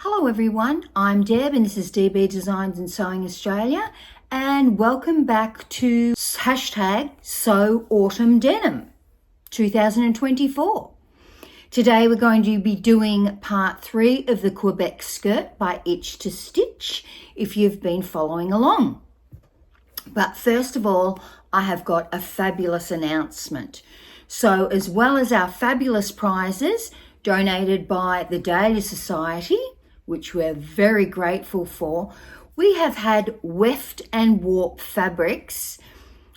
Hello everyone, I'm Deb and this is DB Designs and Sewing Australia, and welcome back to hashtag Sew Autumn Denim 2024. Today we're going to be doing part 3 of the Quebec Skirt by Itch to Stitch if you've been following along. But first of all, I have got a fabulous announcement. So as well as our fabulous prizes donated by the Dahlia Society, which we're very grateful for, we have had Weft and Warp fabrics,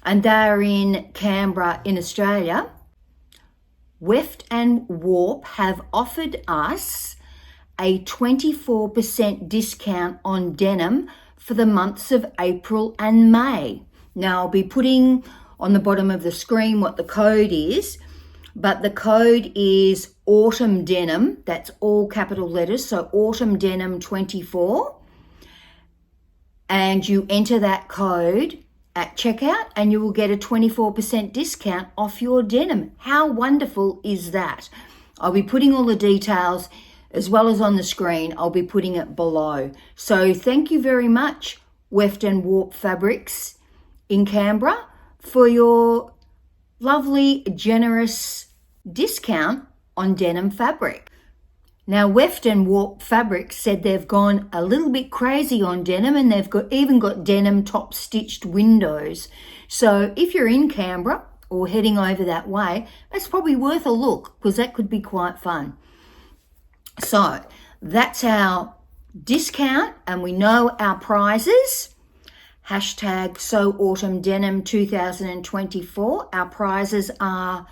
and they're in Canberra in Australia. Weft and Warp have offered us a 24% discount on denim for the months of April and May. Now I'll be putting on the bottom of the screen what the code is, but the code is Autumn Denim. That's all capital letters, so Autumn Denim 24. And you enter that code at checkout and you will get a 24% discount off your denim. How wonderful is that? I'll be putting all the details as well as on the screen. I'll be putting it below. So thank you very much, Weft and Warp Fabrics in Canberra, for your lovely, generous discount on denim fabric. Now, Weft and Warp Fabrics said they've gone a little bit crazy on denim, and they've even got denim top stitched windows. So if you're in Canberra or heading over that way, that's probably worth a look because that could be quite fun. So that's our discount, and we know our prizes. Hashtag Sew Autumn Denim 2024. Our prizes are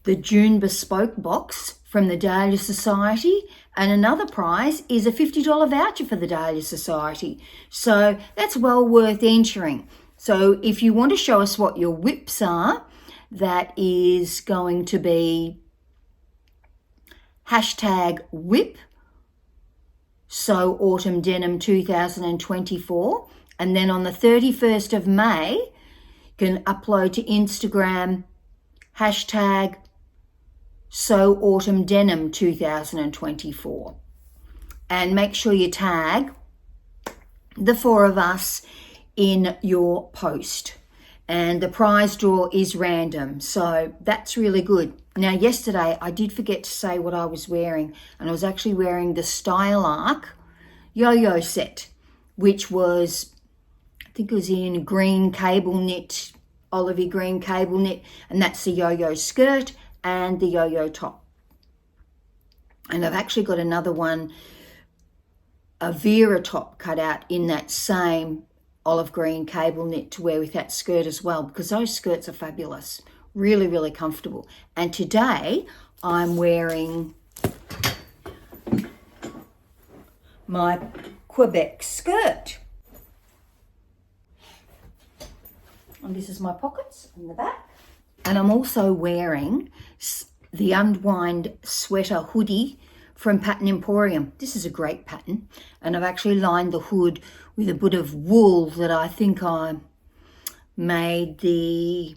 the June Bespoke box from the Dahlia Society, and another prize is a $50 voucher for the Dahlia Society. So that's well worth entering. So if you want to show us what your whips are, that is going to be hashtag whip Sew Autumn Denim 2024. And then on the 31st of May, you can upload to Instagram hashtag Sew Autumn Denim 2024. And make sure you tag the 4 of us in your post. And the prize draw is random, so that's really good. Now, yesterday I did forget to say what I was wearing, and I was actually wearing the Style Arc yo-yo set, which was, I think it was in green cable knit, olivey green cable knit, and that's the yo-yo skirt and the yo-yo top. And I've actually got another one, a Vera top cut out in that same olive green cable knit to wear with that skirt as well, because those skirts are fabulous, really, really comfortable. And today I'm wearing my Quebec Skirt. And this is my pockets in the back. And I'm also wearing the Unwind Sweater hoodie from Pattern Emporium. This is a great pattern. And I've actually lined the hood with a bit of wool that I think I made the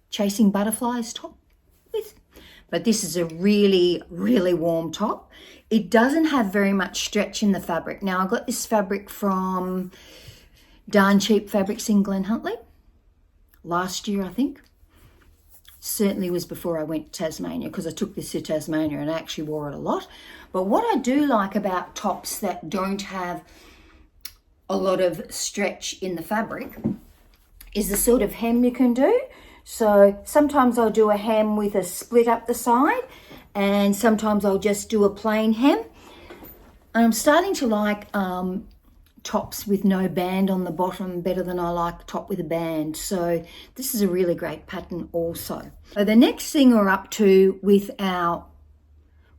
Chasing Butterflies top with. But this is a really, really warm top. It doesn't have very much stretch in the fabric. Now, I got this fabric from Darn Cheap Fabrics in Glen Huntly last year, I think. Certainly was before I went to Tasmania, because I took this to Tasmania and I actually wore it a lot. But what I do like about tops that don't have a lot of stretch in the fabric is the sort of hem you can do. So sometimes I'll do a hem with a split up the side, and sometimes I'll just do a plain hem. And I'm starting to like tops with no band on the bottom better than I like top with a band. So this is a really great pattern also. So the next thing we're up to with our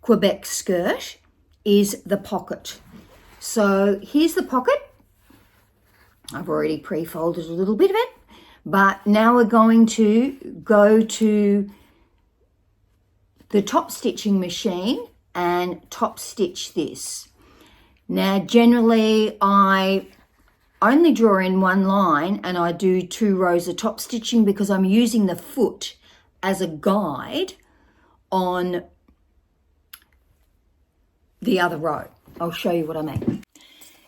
Quebec skirt is the pocket. So here's the pocket. I've already pre-folded a little bit of it, but now we're going to go to the top stitching machine and top stitch this. Now, generally, I only draw in one line and I do 2 rows of top stitching because I'm using the foot as a guide on the other row. I'll show you what I mean.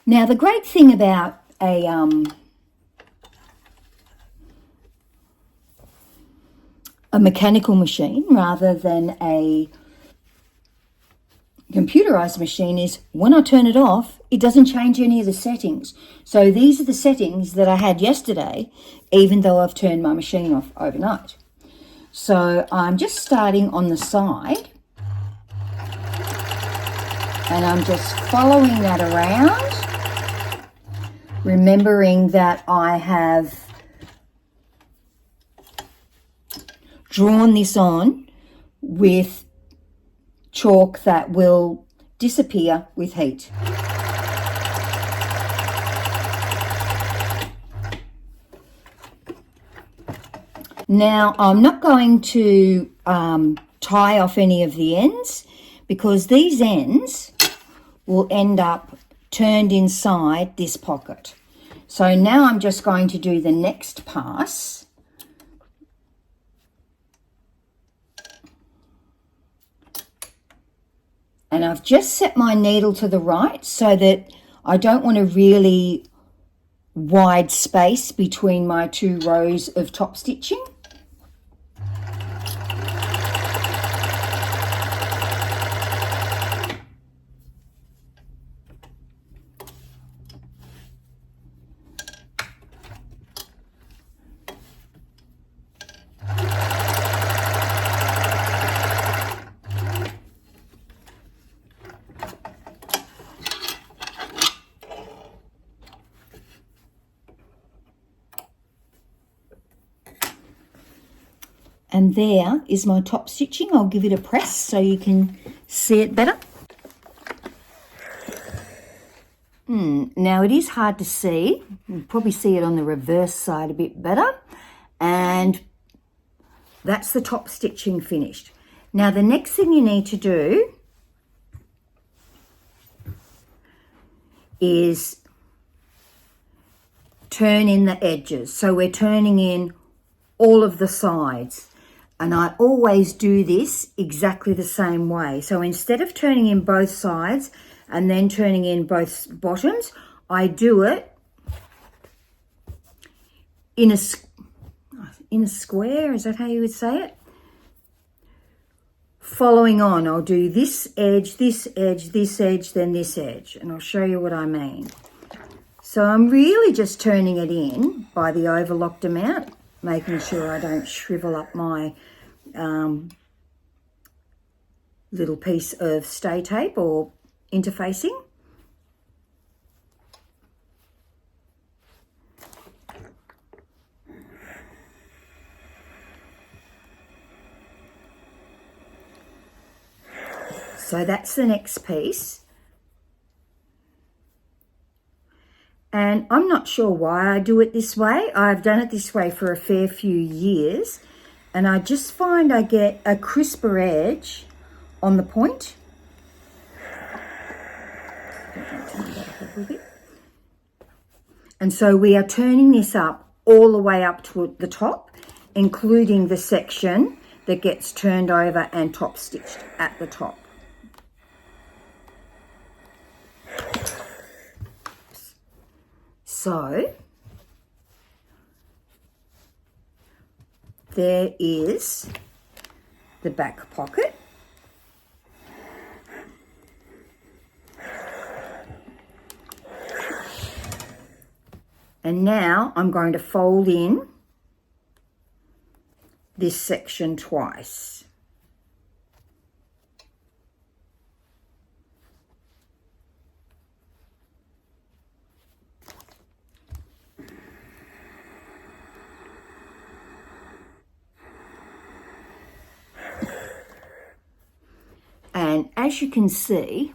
Now, the great thing about a mechanical machine rather than a computerized machine is when I turn it off, it doesn't change any of the settings. So these are the settings that I had yesterday, even though I've turned my machine off overnight. So I'm just starting on the side, and I'm just following that around, remembering that I have drawn this on with chalk that will disappear with heat. Now, I'm not going to tie off any of the ends because these ends will end up turned inside this pocket. So now I'm just going to do the next pass. And I've just set my needle to the right so that I don't want a really wide space between my two rows of top stitching. And there is my top stitching. I'll give it a press so you can see it better. Now it is hard to see. You'll probably see it on the reverse side a bit better. And that's the top stitching finished. Now the next thing you need to do is turn in the edges. So we're turning in all of the sides. And I always do this exactly the same way. So instead of turning in both sides and then turning in both bottoms, I do it in a square. Is that how you would say it? Following on, I'll do this edge, this edge, this edge, then this edge. And I'll show you what I mean. So I'm really just turning it in by the overlocked amount, making sure I don't shrivel up my little piece of stay tape or interfacing. So that's the next piece. And I'm not sure why I do it this way. I've done it this way for a fair few years. And I just find I get a crisper edge on the point. And so we are turning this up all the way up to the top, including the section that gets turned over and top stitched at the top. So there is the back pocket. And now I'm going to fold in this section twice. And as you can see,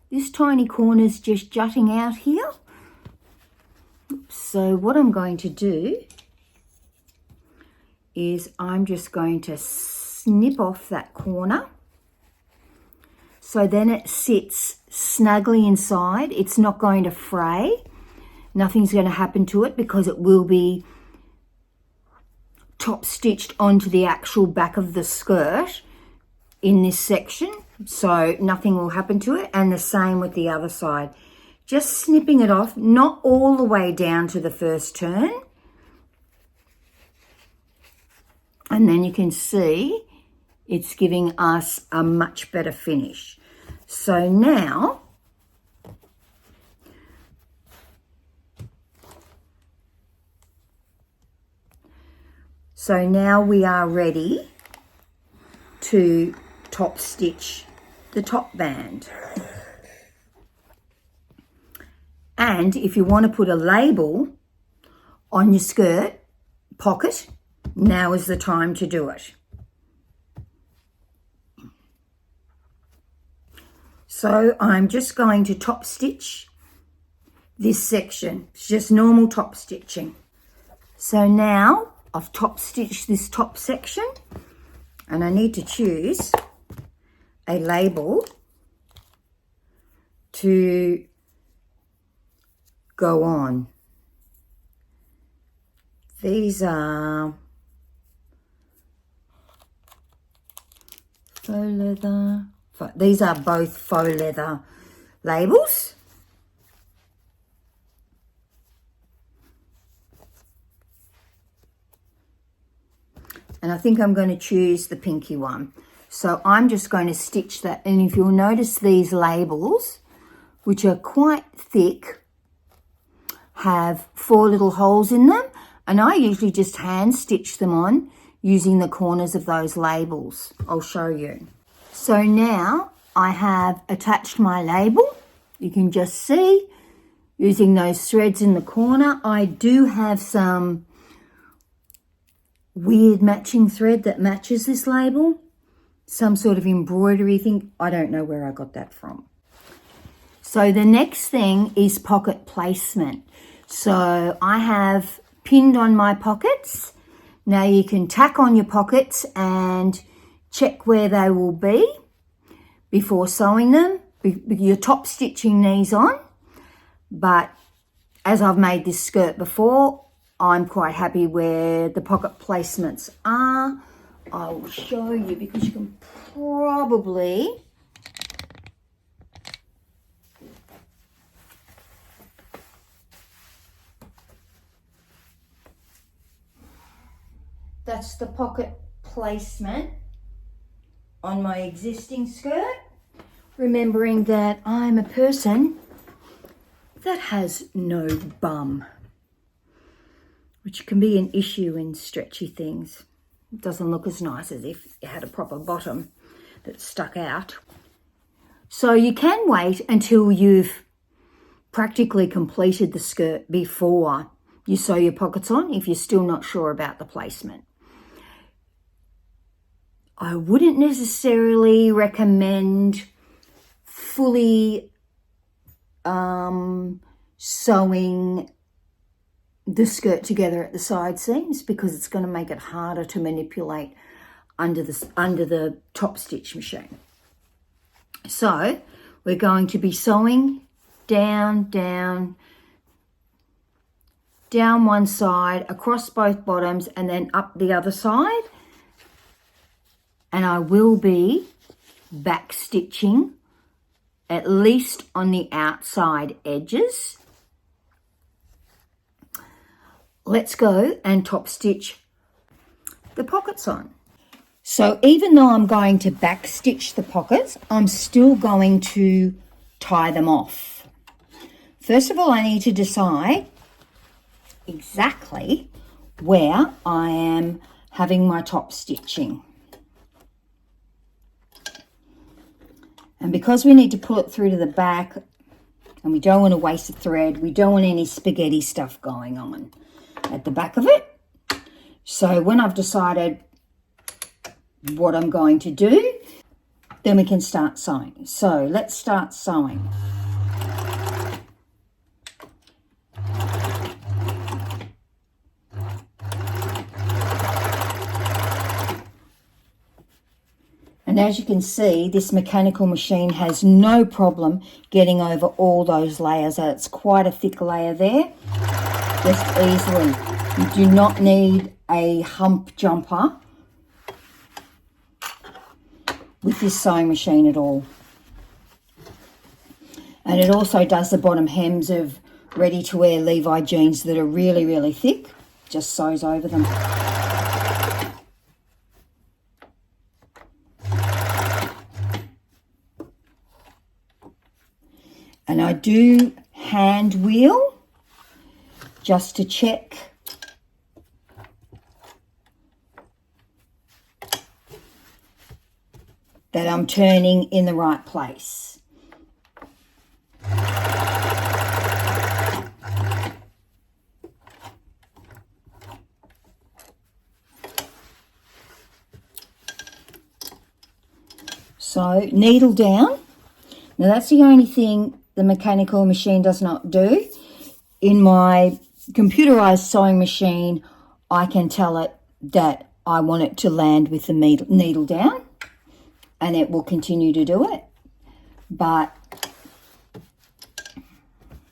this tiny corner's just jutting out here. So what I'm going to do is I'm just going to snip off that corner. So then it sits snugly inside. It's not going to fray. Nothing's going to happen to it because it will be top stitched onto the actual back of the skirt in this section, so nothing will happen to it, and the same with the other side. Just snipping it off, not all the way down to the first turn. And then you can see it's giving us a much better finish. So now, we are ready to top stitch the top band. And if you want to put a label on your skirt pocket, now is the time to do it. So I'm just going to top stitch this section. It's just normal top stitching. So now I've top stitched this top section, and I need to choose a label to go on. These are faux leather. These are both faux leather labels. And I think I'm going to choose the pinky one. So I'm just going to stitch that. And if you'll notice, these labels, which are quite thick, have 4 little holes in them. And I usually just hand stitch them on using the corners of those labels. I'll show you. So now I have attached my label. You can just see using those threads in the corner. I do have some weird matching thread that matches this label. Some sort of embroidery thing. I don't know where I got that from. So the next thing is pocket placement. So I have pinned on my pockets. Now you can tack on your pockets and check where they will be before sewing them. You're top stitching these on, but as I've made this skirt before, I'm quite happy where the pocket placements are. I will show you because you can probably that's the pocket placement on my existing skirt. Remembering that I'm a person that has no bum, which can be an issue in stretchy things. It doesn't look as nice as if it had a proper bottom that stuck out. So you can wait until you've practically completed the skirt before you sew your pockets on if you're still not sure about the placement. I wouldn't necessarily recommend fully sewing the skirt together at the side seams because it's going to make it harder to manipulate under the top stitch machine. So we're going to be sewing down one side, across both bottoms, and then up the other side. And I will be back stitching at least on the outside edges. Let's go and top stitch the pockets on. So even though I'm going to back stitch the pockets, I'm still going to tie them off. First of all, I need to decide exactly where I am having my top stitching. And because we need to pull it through to the back and we don't want to waste a thread, we don't want any spaghetti stuff going on at the back of it. So when I've decided what I'm going to do, then we can start sewing. So let's start sewing. And as you can see, this mechanical machine has no problem getting over all those layers. It's quite a thick layer there, just easily. You do not need a hump jumper with this sewing machine at all. And it also does the bottom hems of ready-to-wear Levi jeans that are really, really thick. Just sews over them. And I do hand wheel just to check that I'm turning in the right place. So needle down. Now that's the only thing the mechanical machine does not do. In my computerized sewing machine, I can tell it that I want it to land with the needle down, and it will continue to do it. But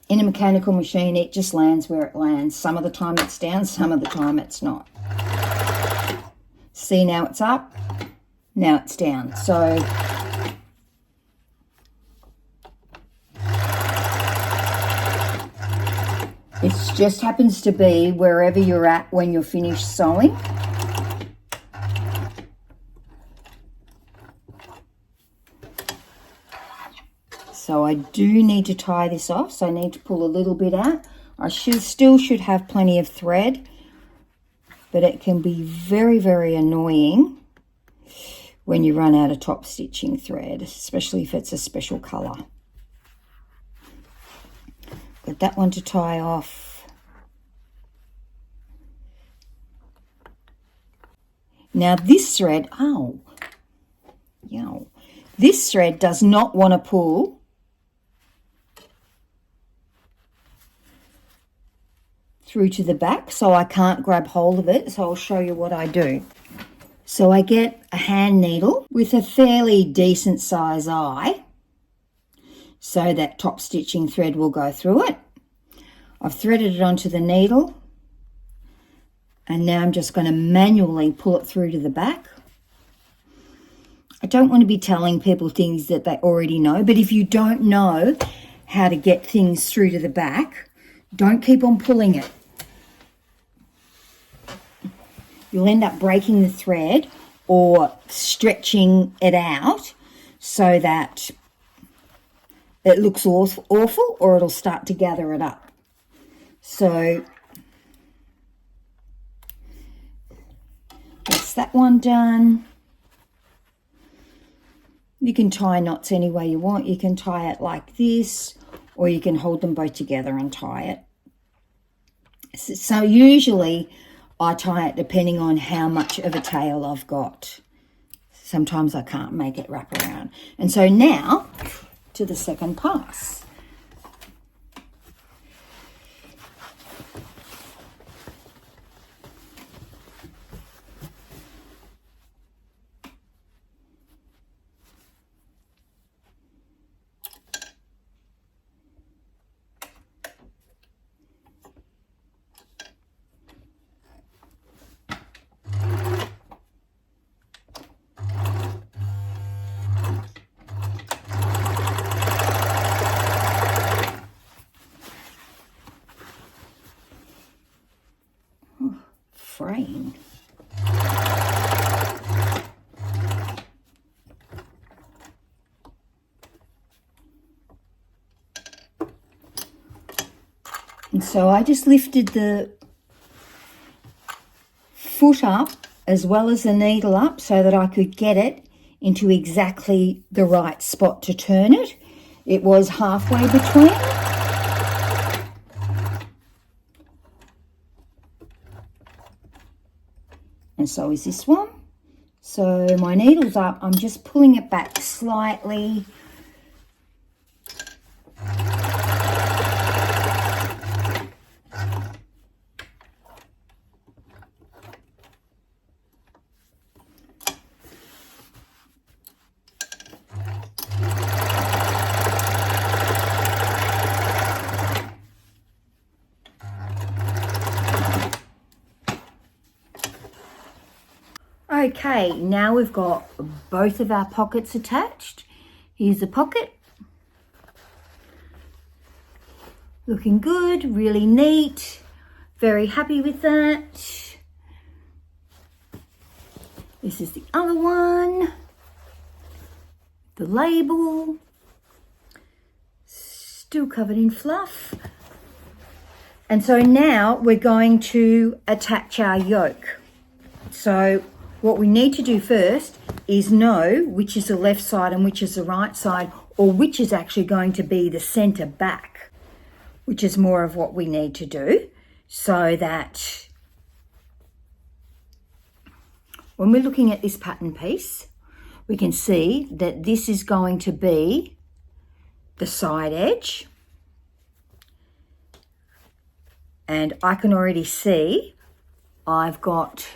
in a mechanical machine, it just lands where it lands. Some of the time it's down, some of the time it's not. See, now it's up, now it's down. So it just happens to be wherever you're at when you're finished sewing. So I do need to tie this off, so I need to pull a little bit out. I still should have plenty of thread, but it can be very, very annoying when you run out of top stitching thread, especially if it's a special colour. Got that one to tie off. Now this thread, this thread does not want to pull through to the back, so I can't grab hold of it. So I'll show you what I do. So I get a hand needle with a fairly decent size eye, so that top stitching thread will go through it. I've threaded it onto the needle, and now I'm just going to manually pull it through to the back. I don't want to be telling people things that they already know, but if you don't know how to get things through to the back, don't keep on pulling it. You'll end up breaking the thread or stretching it out so that it looks awful, or it'll start to gather it up. So that's that one done. You can tie knots any way you want. You can tie it like this, or you can hold them both together and tie it. So usually I tie it depending on how much of a tail I've got. Sometimes I can't make it wrap around. And so now to the second pass. Fraying. And so I just lifted the foot up as well as the needle up so that I could get it into exactly the right spot to turn it. It was halfway between. And so is this one. So my needle's up, I'm just pulling it back slightly. Okay, now we've got both of our pockets attached. Here's a pocket. Looking good, really neat. Very happy with that. This is the other one. The label. Still covered in fluff. And so now we're going to attach our yoke. So what we need to do first is know which is the left side and which is the right side, or which is actually going to be the center back, which is more of what we need to do, so that when we're looking at this pattern piece, we can see that this is going to be the side edge. And I can already see I've got,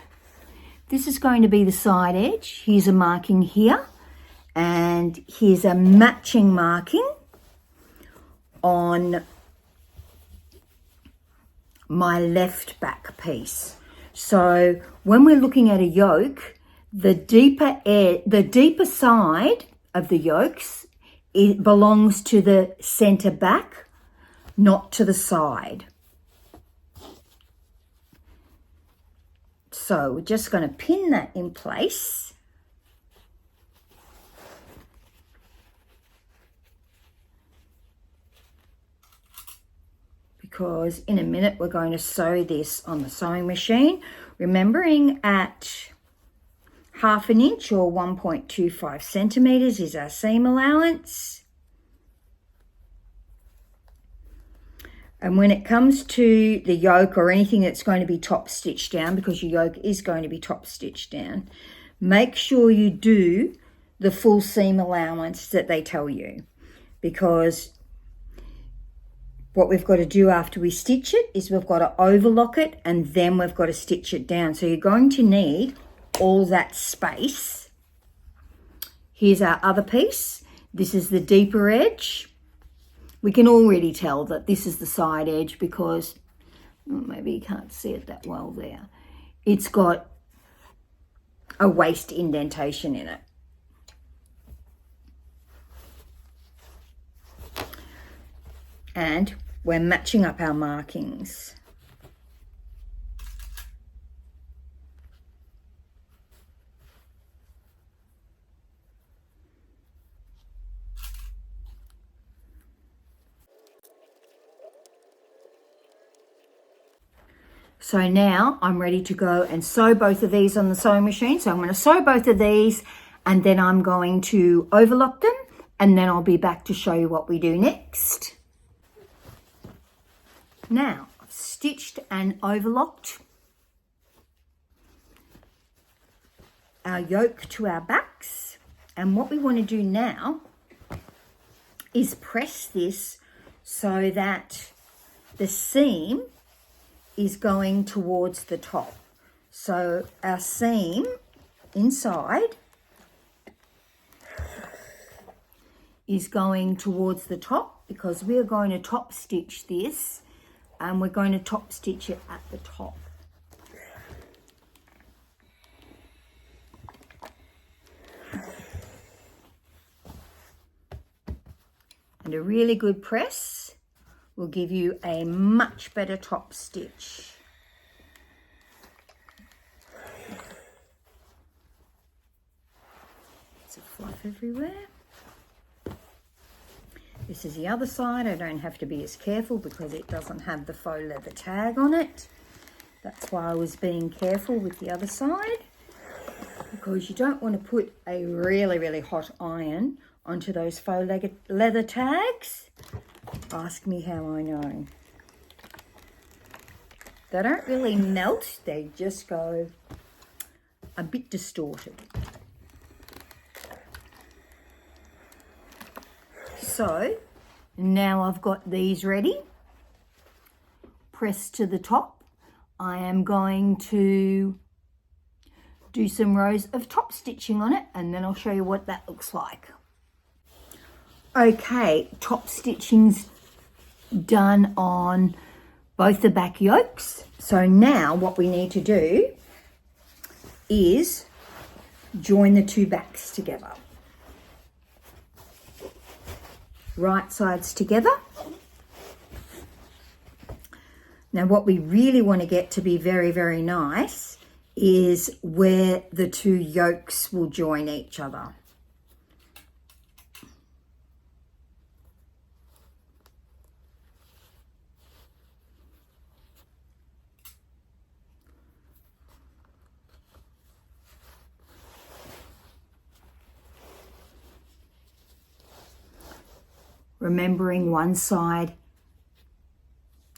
this is going to be the side edge. Here's a marking here, and here's a matching marking on my left back piece. So when we're looking at a yoke, the deeper side of the yokes, it belongs to the center back, not to the side. So we're just going to pin that in place. Because in a minute we're going to sew this on the sewing machine, remembering at 1/2 inch or 1.25 centimeters is our seam allowance. And when it comes to the yoke or anything that's going to be top stitched down, because your yoke is going to be top stitched down, make sure you do the full seam allowance that they tell you, because what we've got to do after we stitch it is we've got to overlock it, and then we've got to stitch it down. So you're going to need all that space. Here's our other piece. This is the deeper edge. We can already tell that this is the side edge because maybe you can't see it that well there. It's got a waist indentation in it. And we're matching up our markings. So now I'm ready to go and sew both of these on the sewing machine. So I'm going to sew both of these, and then I'm going to overlock them, and then I'll be back to show you what we do next. Now, I've stitched and overlocked our yoke to our backs, and what we want to do now is press this so that the seam is going towards the top. So our seam inside is going towards the top, because we are going to top stitch this, and we're going to top stitch it at the top. And a really good press will give you a much better top stitch. It's a fluff everywhere. This is the other side. I don't have to be as careful because it doesn't have the faux leather tag on it. That's why I was being careful with the other side, because you don't want to put a really, really hot iron onto those faux leather tags. Ask me how I know. They don't really melt, they just go a bit distorted. So now I've got these ready, pressed to the top. I am going to do some rows of top stitching on it, and then I'll show you what that looks like. Okay, top stitching's done on both the back yokes. So now what we need to do is join the two backs together. Right sides together. Now what we really want to get to be very, very nice is where the two yokes will join each other. Remembering one side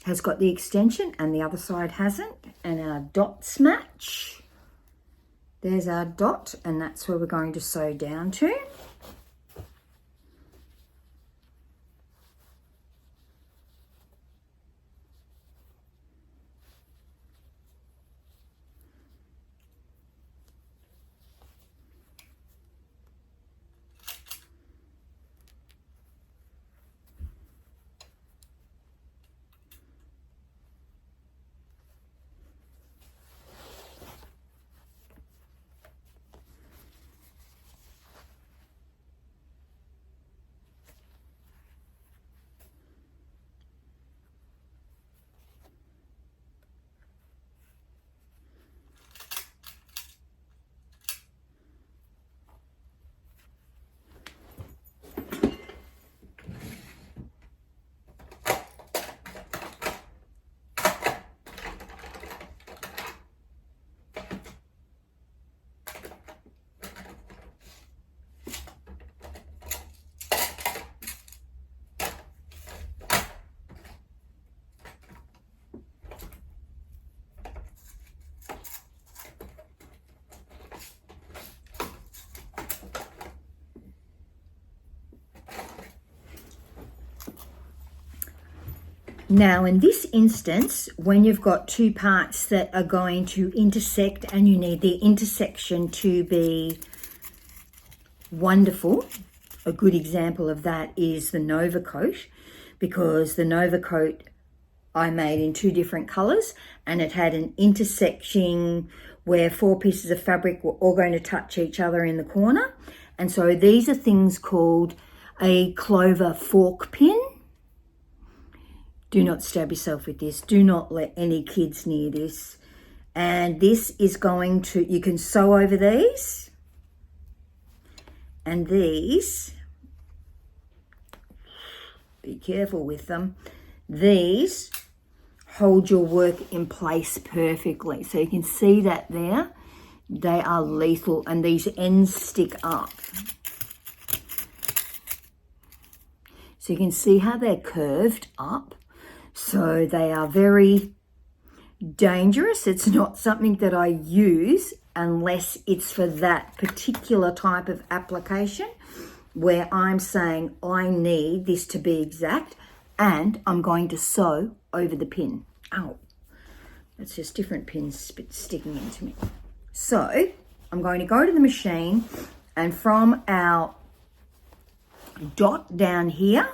has got the extension and the other side hasn't, and our dots match. There's our dot, and that's where we're going to sew down to. Now in this instance, when you've got two parts that are going to intersect and you need the intersection to be wonderful, a good example of that is the Nova coat, because the Nova coat I made in two different colours and it had an intersecting where 4 pieces of fabric were all going to touch each other in the corner. And so these are things called a clover fork pin. Do not stab yourself with this. Do not let any kids near this. And this is going to, you can sew over these. And these, be careful with them. These hold your work in place perfectly. So you can see that there. They are lethal and these ends stick up. So you can see how they're curved up. So they are very dangerous. It's not something that I use unless it's for that particular type of application where I'm saying I need this to be exact and I'm going to sew over the pin. Ow, that's just different pins sticking into me. So I'm going to go to the machine and from our dot down here,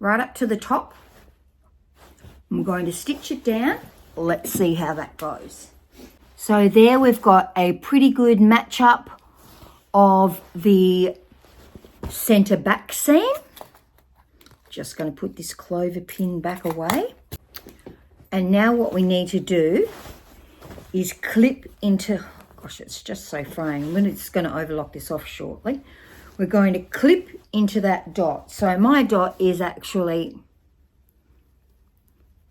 right up to the top, I'm going to stitch it down. Let's see how that goes. So there we've got a pretty good match up of the center back seam. Just going to put this clover pin back away. And now what we need to do is clip into, gosh, it's just so fraying. I'm just going to overlock this off shortly. We're going to clip into that dot. So my dot is actually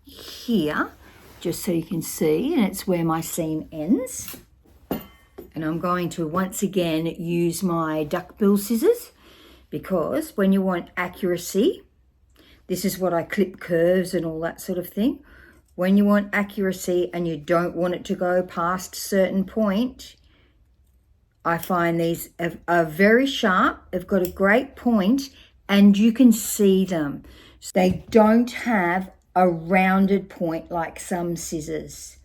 here, just so you can see, and it's where my seam ends. And I'm going to once again use my duckbill scissors because when you want accuracy, this is what I clip curves and all that sort of thing. When you want accuracy and you don't want it to go past a certain point, I find these are very sharp. They've got a great point and you can see them. So they don't have a rounded point like some scissors.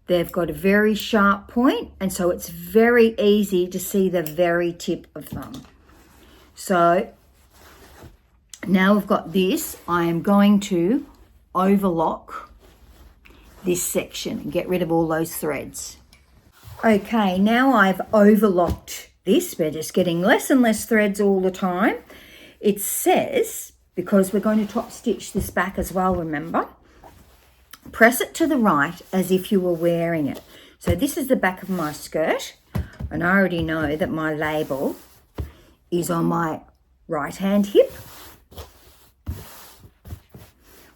They've got a very sharp point and so it's very easy to see the very tip of them. So now we've got this, I am going to overlock this section and get rid of all those threads. Okay, now I've overlocked this. We're just getting less and less threads all the time. It says, because we're going to top stitch this back as well, remember, press it to the right as if you were wearing it. So this is the back of my skirt, and I already know that my label is on my right hand hip,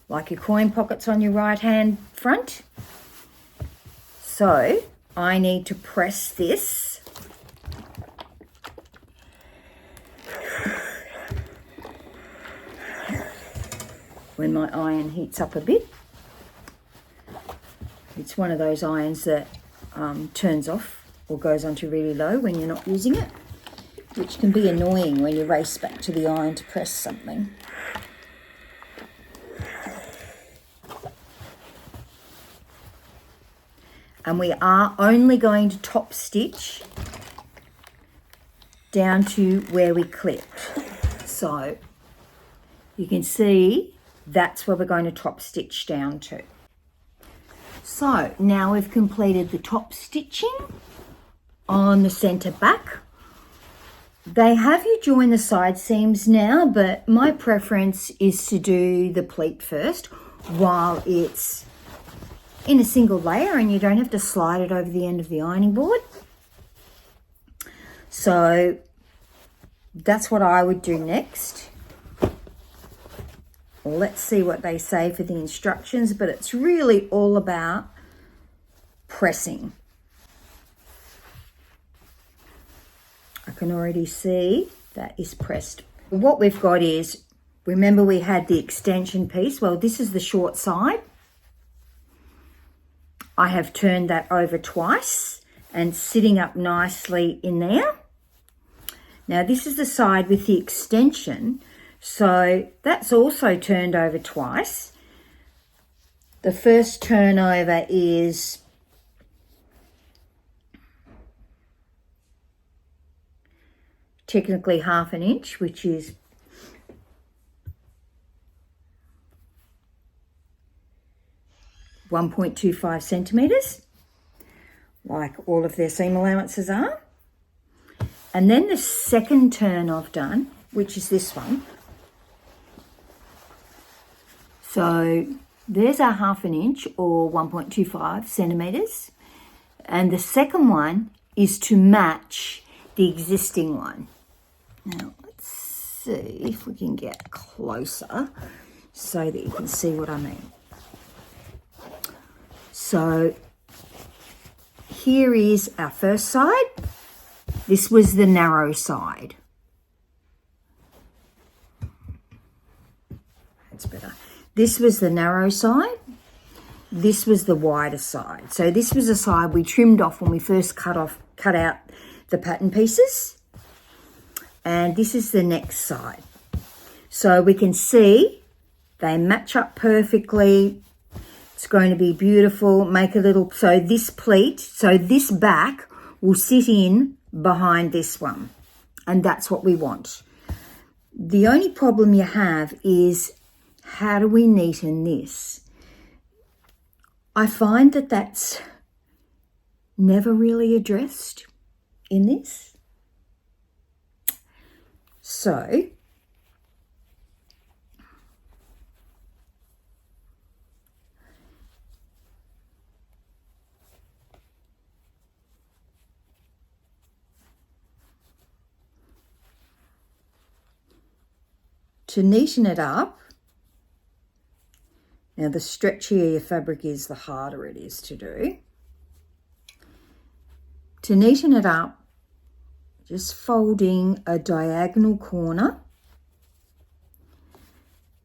like your coin pockets on your right hand front. So I need to press this when my iron heats up a bit. It's one of those irons that turns off or goes onto really low when you're not using it, which can be annoying when you race back to the iron to press something. And we are only going to top stitch down to where we clipped. So you can see that's where we're going to top stitch down to. So now we've completed the top stitching on the centre back. They have you join the side seams now, but my preference is to do the pleat first while it's in a single layer and you don't have to slide it over the end of the ironing board. So that's what I would do next. Let's see what they say for the instructions, but it's really all about pressing. I can already see that is pressed. What we've got is, remember we had the extension piece. Well, this is the short side. I have turned that over twice and sitting up nicely in there. Now this is the side with the extension, so that's also turned over twice. The first turnover is technically 1/2 inch, which is (1.25 centimetres), like all of their seam allowances are. And then the second turn I've done, which is this one. So there's our 1/2 inch or 1.25 centimetres. And the second one is to match the existing one. Now let's see if we can get closer so that you can see what I mean. So here is our first side. This was the narrow side. That's better. This was the narrow side. This was the wider side. So this was the side we trimmed off when we first cut out the pattern pieces. And this is the next side. So we can see they match up perfectly. It's going to be beautiful. Make a little, so this pleat, so this back will sit in behind this one. And that's what we want. The only problem you have is, how do we neaten this? I find that that's never really addressed in this. So to neaten it up, now the stretchier your fabric is, the harder it is to do. To neaten it up, just folding a diagonal corner,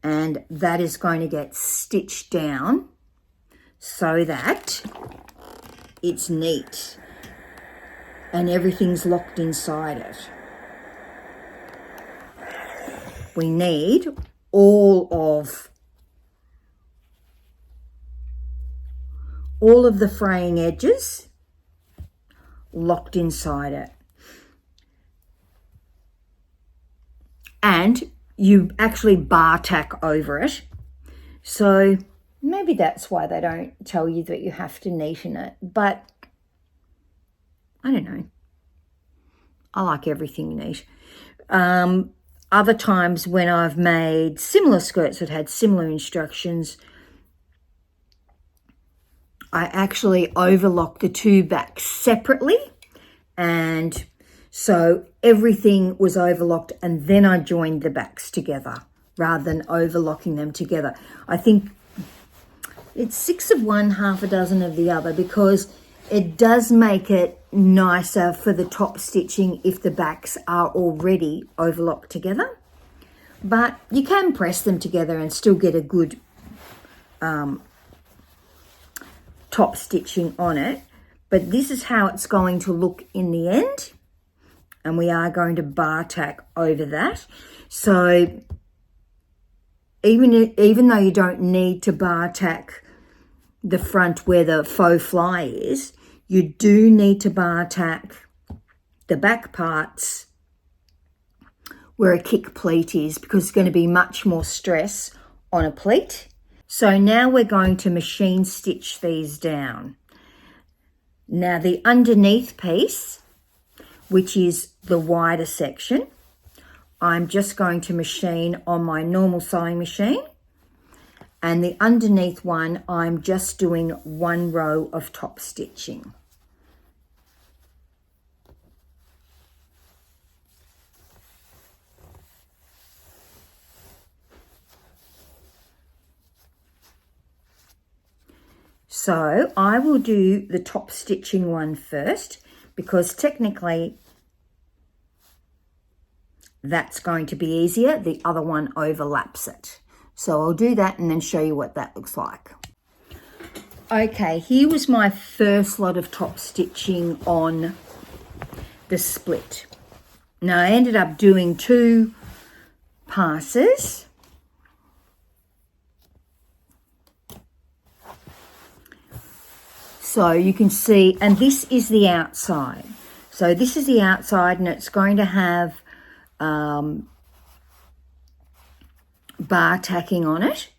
and that is going to get stitched down so that it's neat and everything's locked inside it. We need all of the fraying edges locked inside it. And you actually bar tack over it. So maybe that's why they don't tell you that you have to neaten it. But I don't know. I like everything neat. Other times when I've made similar skirts that had similar instructions, I actually overlock the two backs separately, and so everything was overlocked, and then I joined the backs together rather than overlocking them together. I think it's 6 of one, half a dozen of the other, because it does make it nicer for the top stitching if the backs are already overlocked together. But you can press them together and still get a good top stitching on it. But this is how it's going to look in the end. And we are going to bar tack over that. So even though you don't need to bar tack the front where the faux fly is, you do need to bar tack the back parts where a kick pleat is, because it's going to be much more stress on a pleat. So now we're going to machine stitch these down. Now the underneath piece, which is the wider section, I'm just going to machine on my normal sewing machine. And the underneath one, I'm just doing 1 row of top stitching. So I will do the top stitching one first, because technically that's going to be easier. The other one overlaps it. So I'll do that and then show you what that looks like. Okay, here was my first lot of top stitching on the split. Now I ended up doing 2 passes. So you can see, and this is the outside. So this is the outside, and it's going to have bar tacking on it.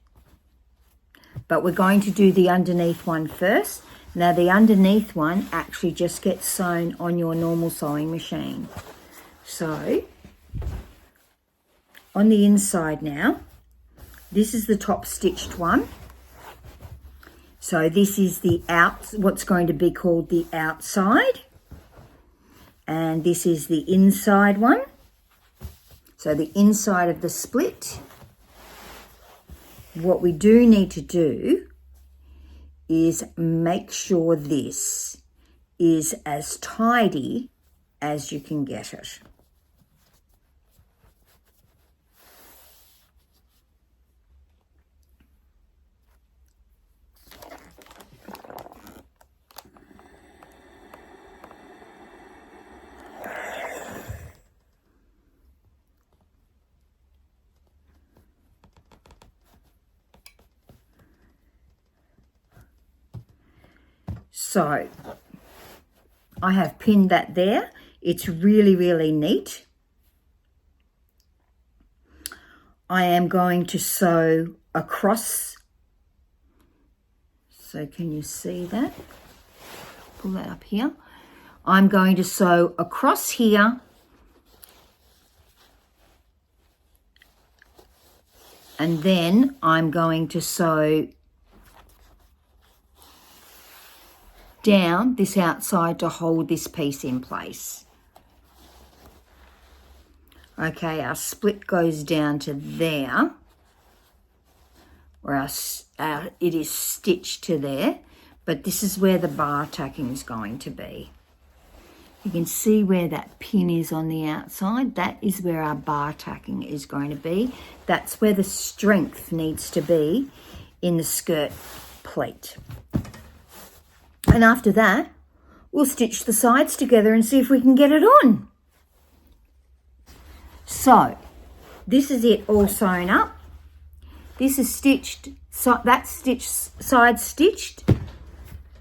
But we're going to do the underneath one first. Now the underneath one actually just gets sewn on your normal sewing machine. So on the inside now, this is the top stitched one. So this is the what's going to be called the outside. And this is the inside one. So the inside of the split. What we do need to do is make sure this is as tidy as you can get it. So I have pinned that there. It's really, really neat. I am going to sew across. So can you see that? Pull that up here. I'm going to sew across here and then I'm going to sew down this outside to hold this piece in place. Okay, our split goes down to there, or it is stitched to there, but this is where the bar tacking is going to be. You can see where that pin is on the outside. That is where our bar tacking is going to be. That's where the strength needs to be in the skirt pleat. And after that, we'll stitch the sides together and see if we can get it on. So, this is it all sewn up. This is stitched, so that's stitched, side stitched,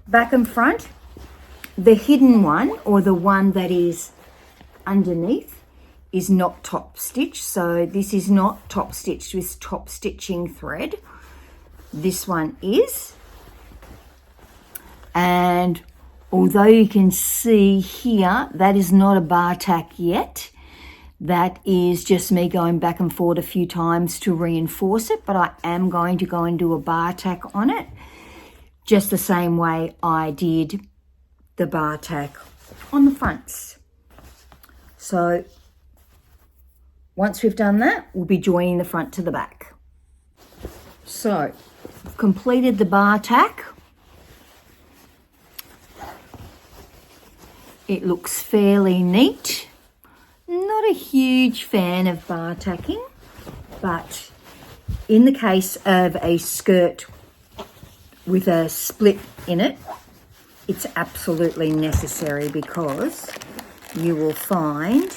back and front. The hidden one, or the one that is underneath, is not top stitched. So this is not top stitched with top stitching thread. This one is. And Although you can see here, that is not a bar tack yet. That is just me going back and forth a few times to reinforce it, but I am going to go and do a bar tack on it, just the same way I did the bar tack on the fronts. So once we've done that, we'll be joining the front to the back. So I've completed the bar tack. It looks fairly neat. Not a huge fan of bar tacking, but in the case of a skirt with a split in it, it's absolutely necessary, because you will find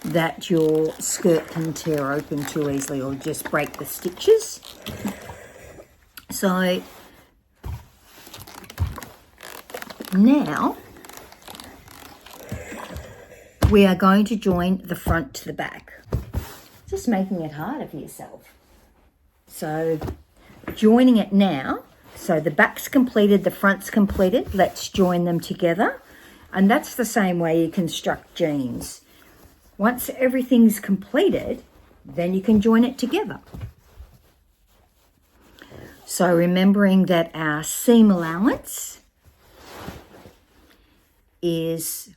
that your skirt can tear open too easily or just break the stitches. So now we are going to join the front to the back, just making it harder for yourself. So joining it now, so the back's completed, the front's completed, let's join them together. And that's the same way you construct jeans. Once everything's completed, then you can join it together. So remembering that our seam allowance is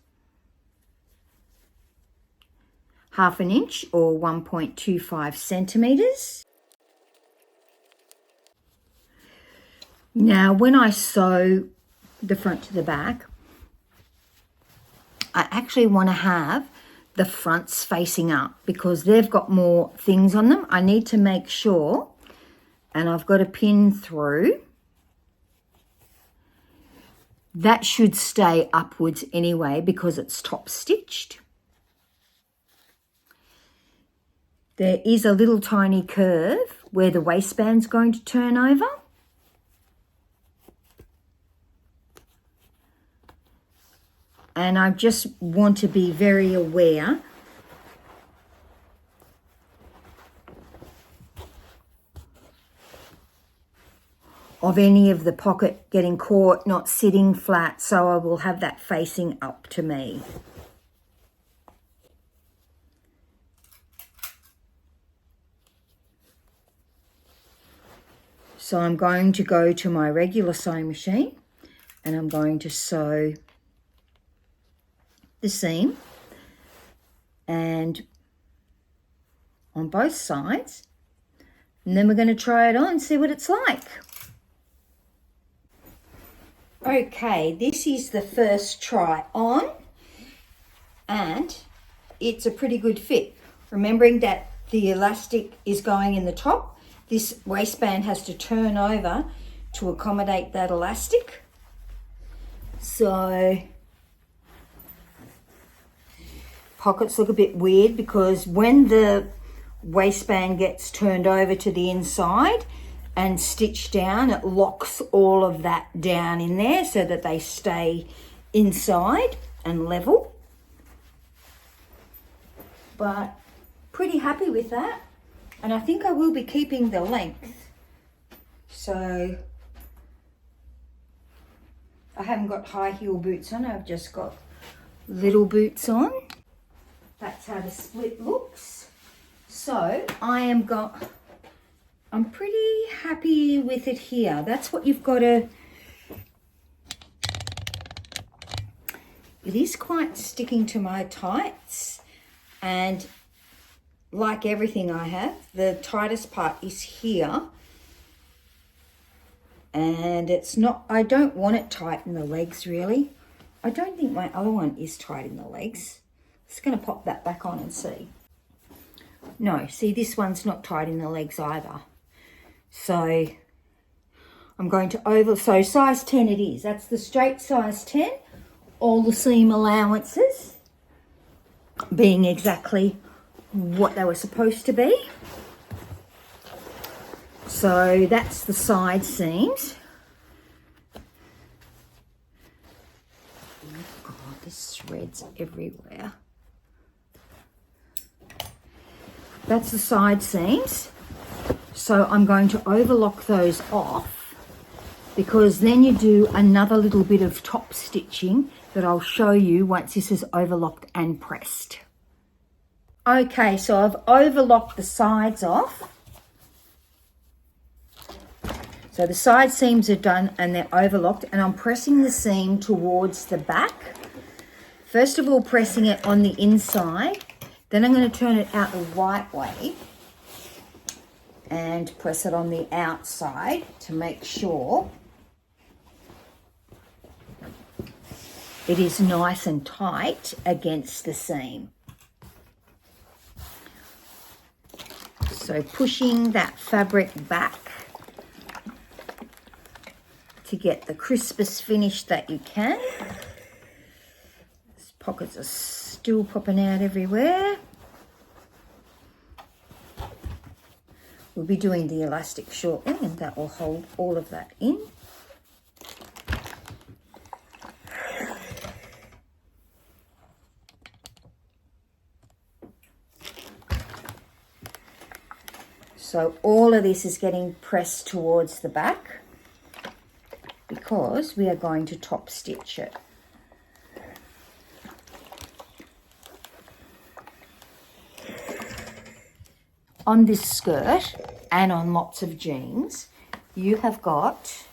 1/2 inch or 1.25 centimeters. Now, when I sew the front to the back, I actually want to have the fronts facing up, because they've got more things on them. I need to make sure, and I've got a pin through, that should stay upwards anyway because it's top stitched. There is a little tiny curve where the waistband's going to turn over. And I just want to be very aware of any of the pocket getting caught, not sitting flat, so I will have that facing up to me. So I'm going to go to my regular sewing machine and I'm going to sew the seam and on both sides, and then we're going to try it on and see what it's like. Okay, this is the first try on and it's a pretty good fit. Remembering that the elastic is going in the top, this waistband has to turn over to accommodate that elastic. So pockets look a bit weird because when the waistband gets turned over to the inside and stitched down, it locks all of that down in there so that they stay inside and level. But pretty happy with that. And I think I will be keeping the length. So I haven't got high heel boots on, I've just got little boots on. That's how the split looks. So I'm pretty happy with it here. That's what you've got to, it is quite sticking to my tights, and like everything I have, the tightest part is here, and it's not, I don't want it tight in the legs really. I don't think my other one is tight in the legs. Just going to pop that back on and see. No, see, this one's not tight in the legs either. So I'm going to so size 10 it is. That's the straight size 10. All the seam allowances being exactly what they were supposed to be. So that's the side seams. Oh God, there's threads everywhere. That's the side seams. So I'm going to overlock those off because then you do another little bit of top stitching that I'll show you once this is overlocked and pressed. Okay, so I've overlocked the sides off. So the side seams are done and they're overlocked, and I'm pressing the seam towards the back. First of all, pressing it on the inside, then I'm going to turn it out the right way and press it on the outside to make sure it is nice and tight against the seam. So pushing that fabric back to get the crispest finish that you can. These pockets are still popping out everywhere. We'll be doing the elastic shortly, and that will hold all of that in. So all of this is getting pressed towards the back because we are going to top stitch it. On this skirt and on lots of jeans, you have got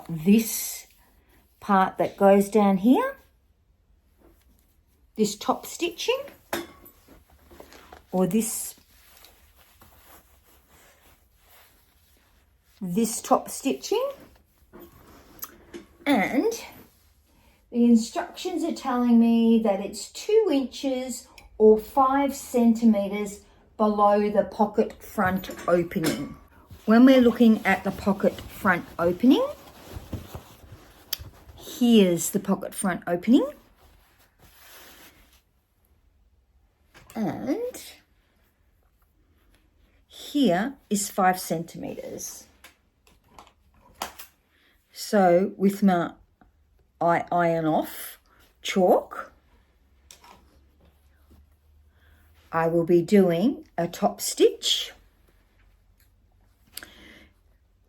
this part that goes down here, this top stitching, or this top stitching, and the instructions are telling me that it's 2 inches or 5 centimeters below the pocket front opening. When we're looking at the pocket front opening, here's the pocket front opening, and here is 5 centimeters. So with my iron off chalk, I will be doing a top stitch.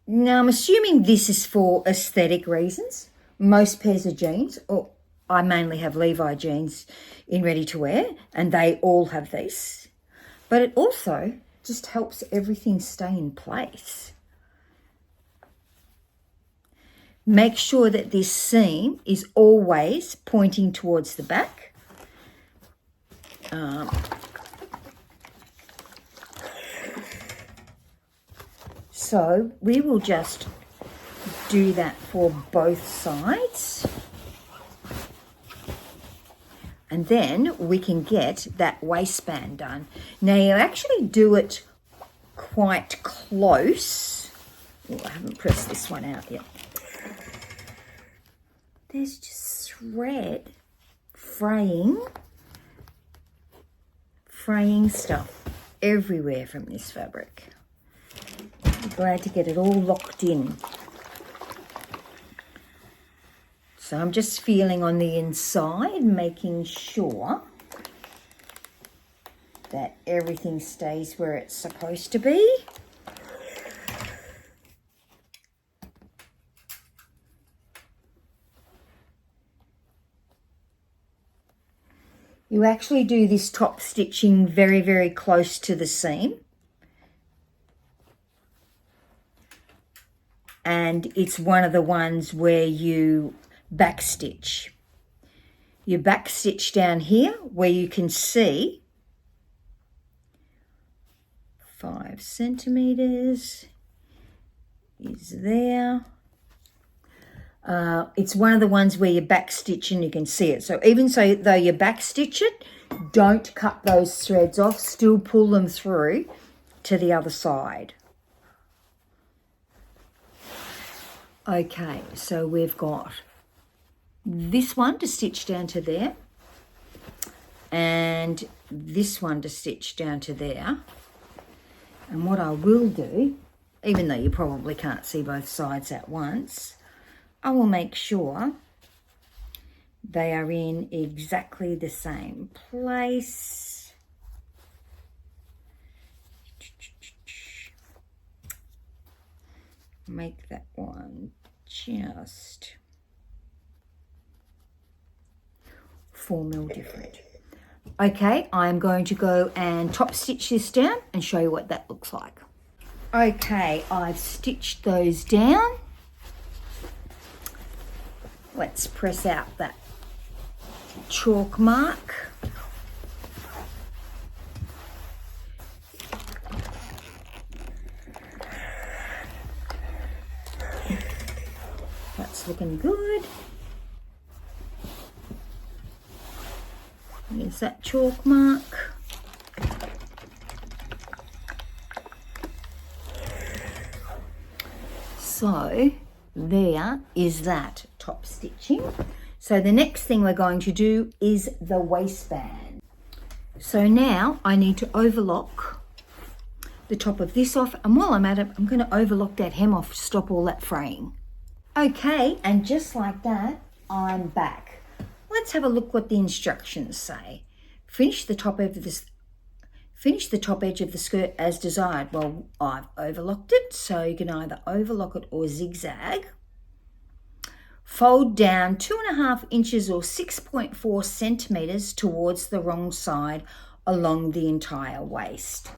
Now I'm assuming this is for aesthetic reasons. Most pairs of jeans, or I mainly have Levi jeans in ready to wear, and they all have this, but it also just helps everything stay in place. Make sure that this seam is always pointing towards the back. So we will just do that for both sides. And then we can get that waistband done. Now you actually do it quite close. Oh, I haven't pressed this one out yet. There's just thread fraying stuff everywhere from this fabric. I'm glad to get it all locked in. So I'm just feeling on the inside, making sure that everything stays where it's supposed to be. You actually do this top stitching very, very close to the seam. And it's one of the ones where you backstitch. You backstitch down here where you can see 5 centimeters is there. It's one of the ones where you backstitch and you can see it. So even so, though you backstitch it, don't cut those threads off. Still pull them through to the other side. Okay, so we've got this one to stitch down to there, and this one to stitch down to there. And what I will do, even though you probably can't see both sides at once, I will make sure they are in exactly the same place. make that one just 4 mil different. Okay, I'm going to go and top stitch this down and show you what that looks like. Okay, I've stitched those down. Let's press out that chalk mark. That's looking good. Here's that chalk mark. So there is that top stitching. So the next thing we're going to do is the waistband. So now I need to overlock the top of this off, and while I'm at it, I'm going to overlock that hem off to stop all that fraying. Okay, and just like that, I'm back. Let's have a look what the instructions say. Finish the top edge of the skirt as desired. Well, I've overlocked it, so you can either overlock it or zigzag. Fold down 2.5 inches or 6.4 centimeters towards the wrong side along the entire waist.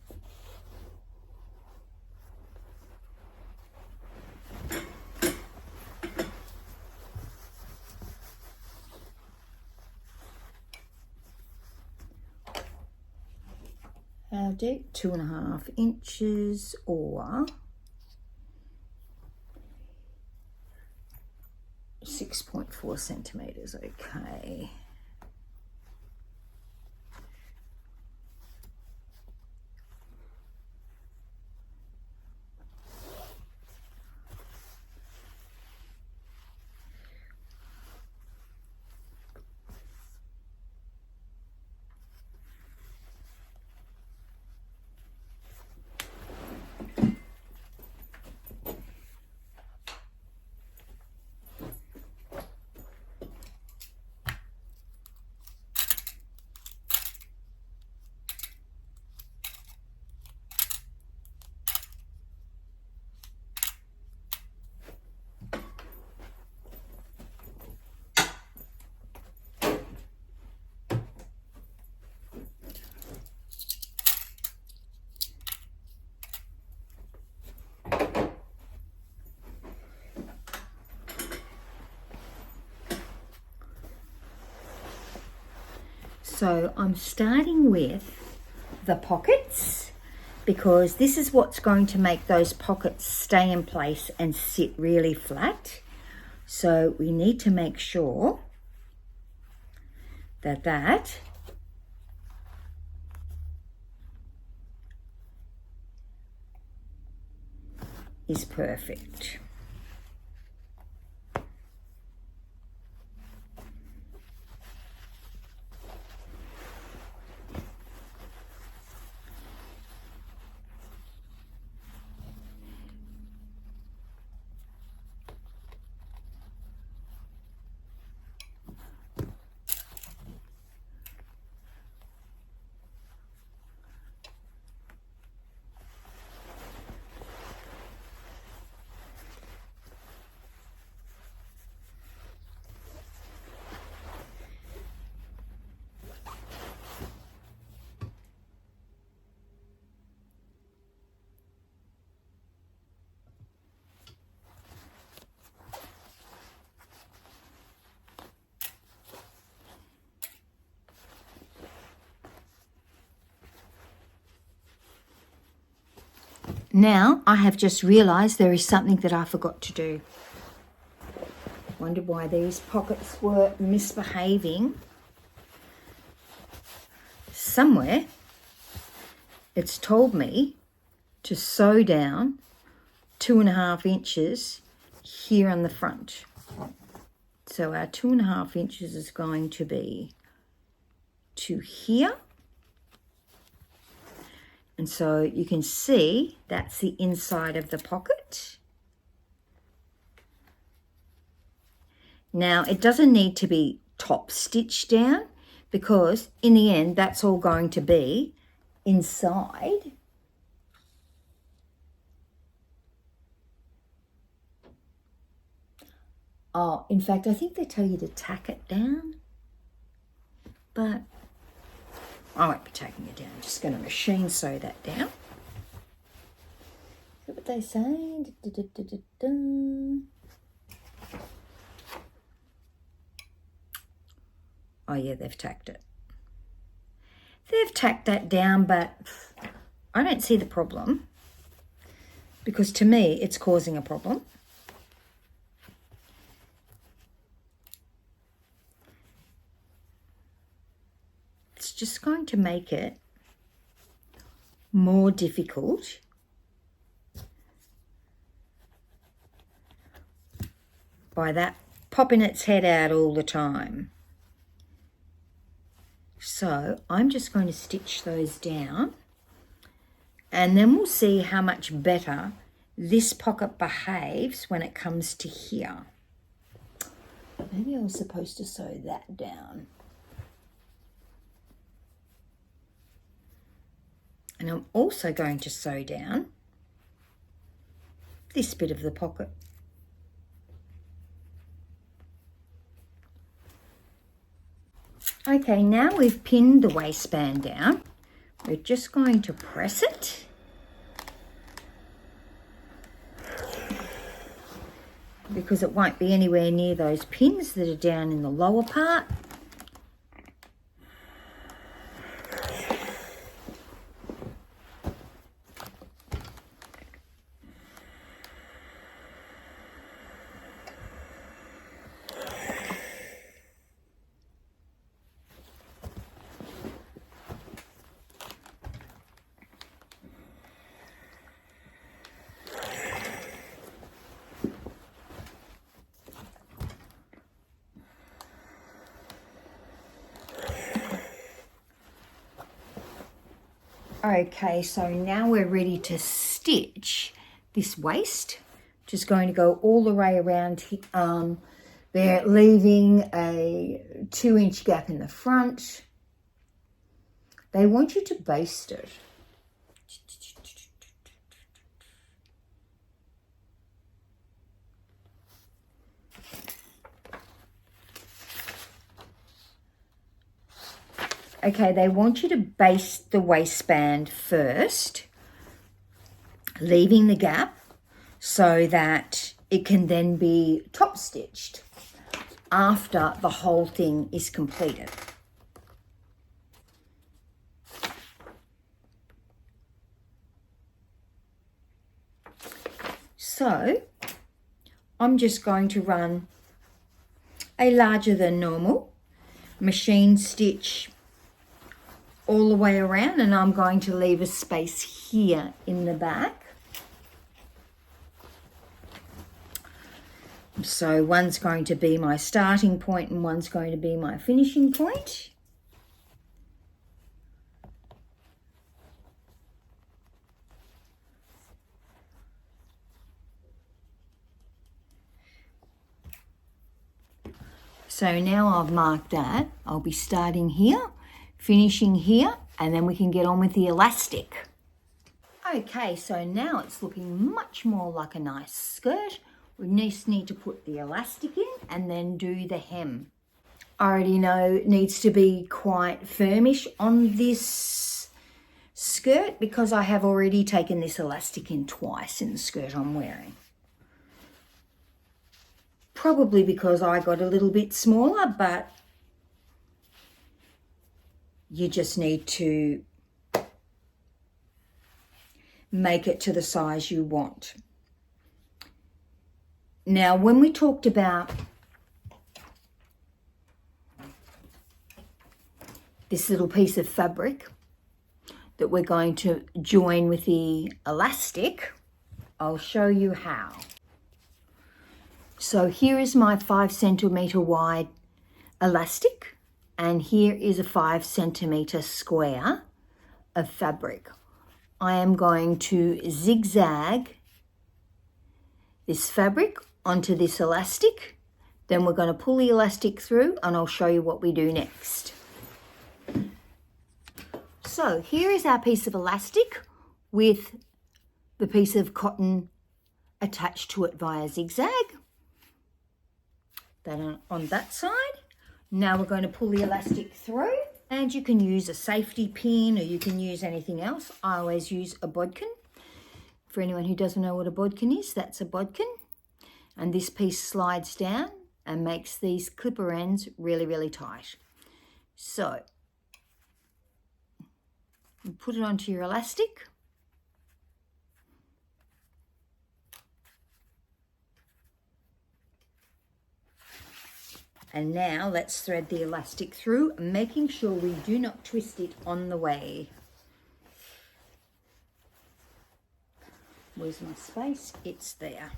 How deep? 2.5 inches or 6.4 centimeters. Okay. So I'm starting with the pockets because this is what's going to make those pockets stay in place and sit really flat. So we need to make sure that that is perfect. Now I have just realised there is something that I forgot to do. Wondered why these pockets were misbehaving. Somewhere it's told me to sew down 2.5 inches here on the front. So our 2.5 inches is going to be to here. And so you can see that's the inside of the pocket. Now it doesn't need to be top stitched down because in the end that's all going to be inside Oh, in fact, I think they tell you to tack it down, but I won't be taking it down. I'm just going to machine sew that down. Is that what they say? Oh yeah, they've tacked it. They've tacked that down, but I don't see the problem, because to me it's causing a problem. It's just going to make it more difficult by that popping its head out all the time. So I'm just going to stitch those down, and then we'll see how much better this pocket behaves when it comes to here. Maybe I was supposed to sew that down. And I'm also going to sew down this bit of the pocket. Okay, now we've pinned the waistband down. We're just going to press it. Because it won't be anywhere near those pins that are down in the lower part. Okay, so now we're ready to stitch this waist. Just going to go all the way around there, leaving a 2-inch gap in the front. They want you to baste it. Okay, they want you to baste the waistband first, leaving the gap so that it can then be top stitched after the whole thing is completed. So I'm just going to run a larger than normal machine stitch all the way around, and I'm going to leave a space here in the back. So one's going to be my starting point and one's going to be my finishing point. So now I've marked that, I'll be starting here, finishing here, and then we can get on with the elastic. Okay, so now it's looking much more like a nice skirt. We just need to put the elastic in and then do the hem. I already know it needs to be quite firmish on this skirt because I have already taken this elastic in twice in the skirt I'm wearing. Probably because I got a little bit smaller, but you just need to make it to the size you want. Now, when we talked about this little piece of fabric that we're going to join with the elastic, I'll show you how. So here is my 5 centimeter wide elastic, and here is a 5 centimeter square of fabric. I am going to zigzag this fabric onto this elastic, then we're going to pull the elastic through and I'll show you what we do next. So here is our piece of elastic with the piece of cotton attached to it via zigzag. that on that side. Now we're going to pull the elastic through, and you can use a safety pin or you can use anything else. I always use a bodkin. For anyone who doesn't know what a bodkin is, that's a bodkin. And this piece slides down and makes these clipper ends really, really tight. So you put it onto your elastic. And now let's thread the elastic through, making sure we do not twist it on the way. Where's my space? It's there.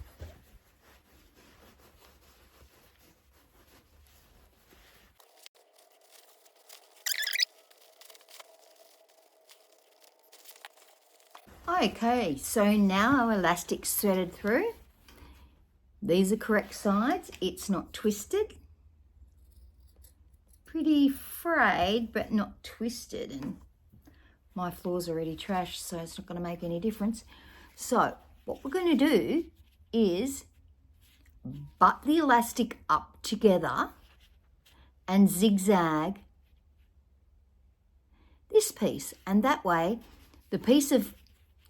Okay, so now our elastic's threaded through. These are correct sides. It's not twisted. Pretty frayed, but not twisted. And my floor's already trashed, so it's not going to make any difference. So what we're going to do is butt the elastic up together and zigzag this piece. And that way, the piece of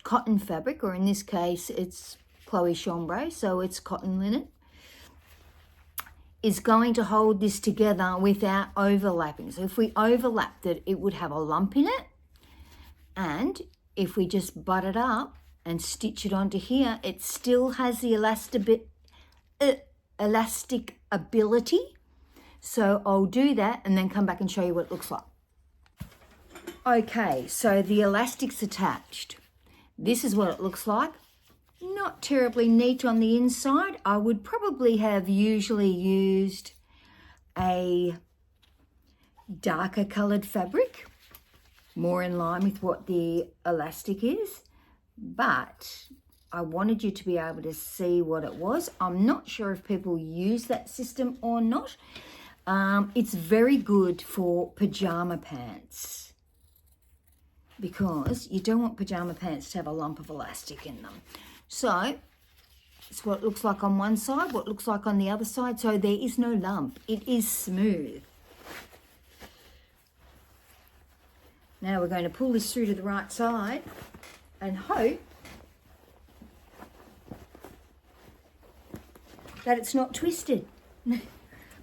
cotton fabric, or in this case, it's Chloe chambray, so it's cotton linen, is going to hold this together without overlapping. So if we overlapped it, it would have a lump in it. And if we just butt it up and stitch it onto here, it still has the elastic ability. So I'll do that and then come back and show you what it looks like. Okay, so the elastic's attached. This is what it looks like. Not terribly neat on the inside. I would probably have usually used a darker coloured fabric, more in line with what the elastic is, but I wanted you to be able to see what it was. I'm not sure if people use that system or not. It's very good for pyjama pants, because you don't want pyjama pants to have a lump of elastic in them. So it's what it looks like on one side, what it looks like on the other side. So there is no lump. It is smooth. Now we're going to pull this through to the right side and hope that it's not twisted. I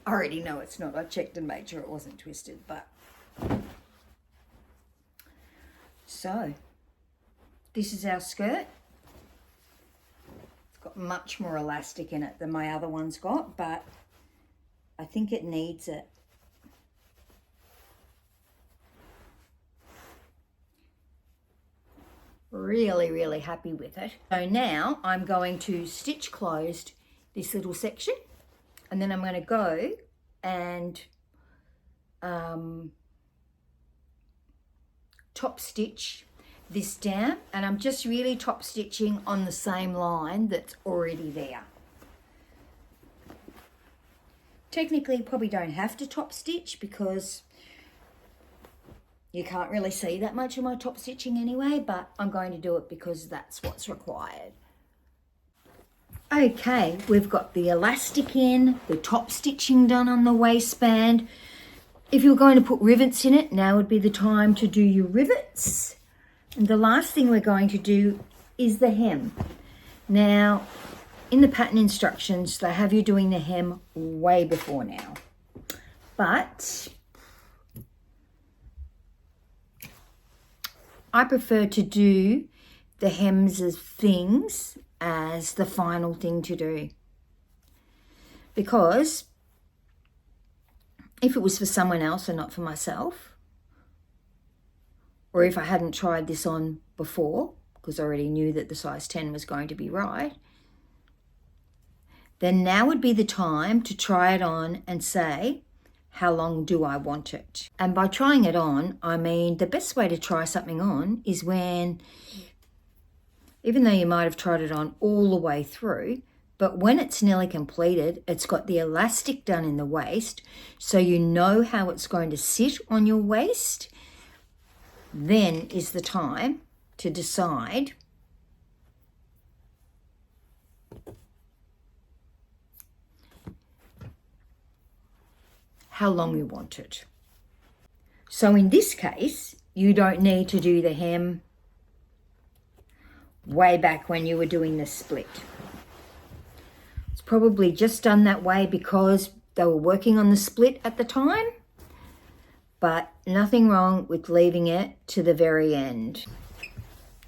already know it's not. I checked and made sure it wasn't twisted, but... So, this is our skirt. It's got much more elastic in it than my other one's got, but I think it needs it. Really, really happy with it. So now I'm going to stitch closed this little section, and then I'm going to go and top stitch this down, and I'm just really top stitching on the same line that's already there. Technically, you probably don't have to top stitch because you can't really see that much of my top stitching anyway, but I'm going to do it because that's what's required. Okay, we've got the elastic in, the top stitching done on the waistband. If you're going to put rivets in it, now would be the time to do your rivets. And the last thing we're going to do is the hem. Now, in the pattern instructions, they have you doing the hem way before now. But I prefer to do the hems as things as the final thing to do. Because if it was for someone else and not for myself, or if I hadn't tried this on before, because I already knew that the size 10 was going to be right, then now would be the time to try it on and say, how long do I want it? And by trying it on, I mean the best way to try something on is when, even though you might have tried it on all the way through, but when it's nearly completed, it's got the elastic done in the waist, so you know how it's going to sit on your waist. Then is the time to decide how long you want it. So in this case, you don't need to do the hem way back when you were doing the split. It's probably just done that way because they were working on the split at the time, but nothing wrong with leaving it to the very end.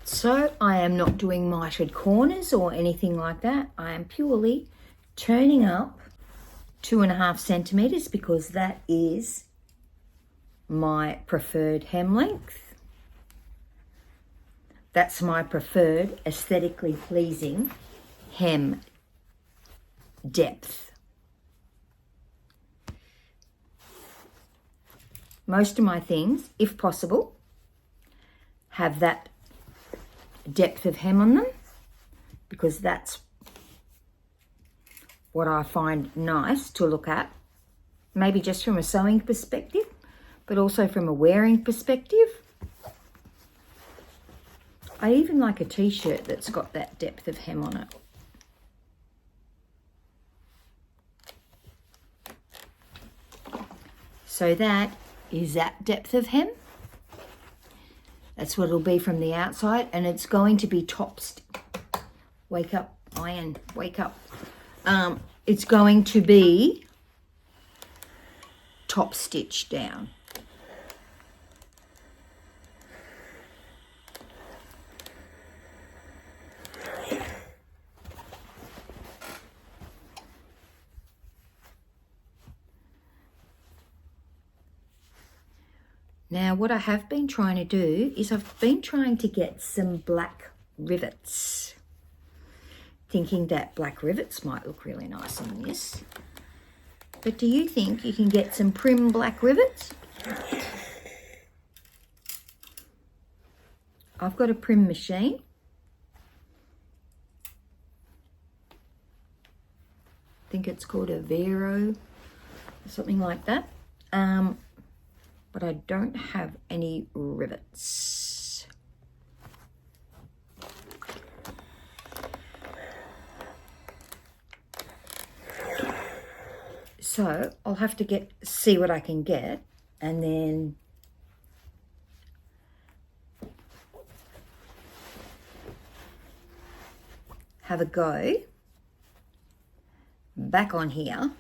So I am not doing mitered corners or anything like that. I am purely turning up 2.5 centimeters because that is my preferred hem length. That's my preferred aesthetically pleasing hem depth. Most of my things, if possible, have that depth of hem on them because that's what I find nice to look at, maybe just from a sewing perspective, but also from a wearing perspective. I even like a t-shirt that's got that depth of hem on it. So that is that depth of hem. That's what it'll be from the outside, and it's going to be topped. Wake up, iron, wake up. It's going to be top stitched down. Now, what I have been trying to do is I've been trying to get some black rivets, thinking that black rivets might look really nice on this. But do you think you can get some prim black rivets? I've got a prim machine. I think it's called a Vero or something like that. But I don't have any rivets. So I'll have to see what I can get and then have a go back on here.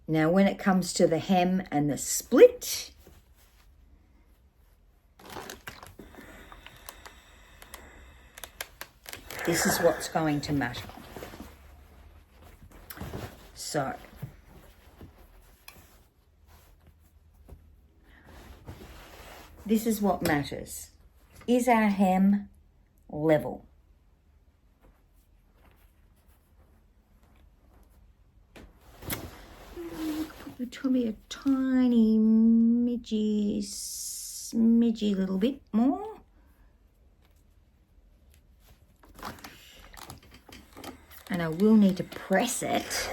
Now, when it comes to the hem and the split, this is what's going to matter. So, this is what matters. Is our hem level? Probably a tiny smidgy little bit more. And I will need to press it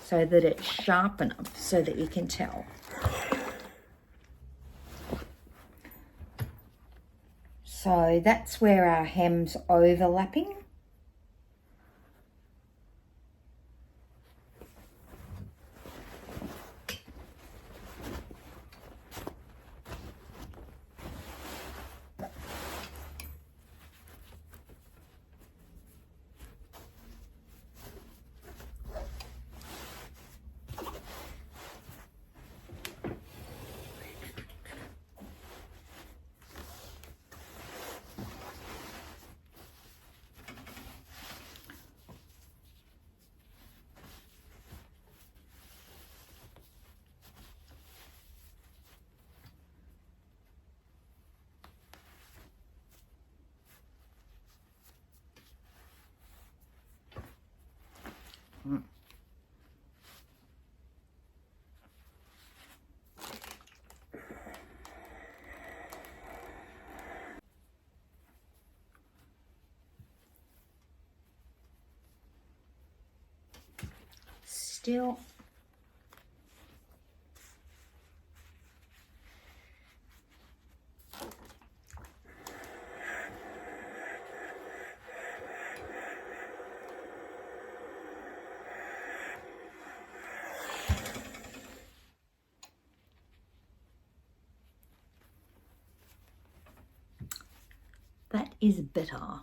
so that it's sharp enough so that you can tell. So that's where our hem's overlapping. Still that is better.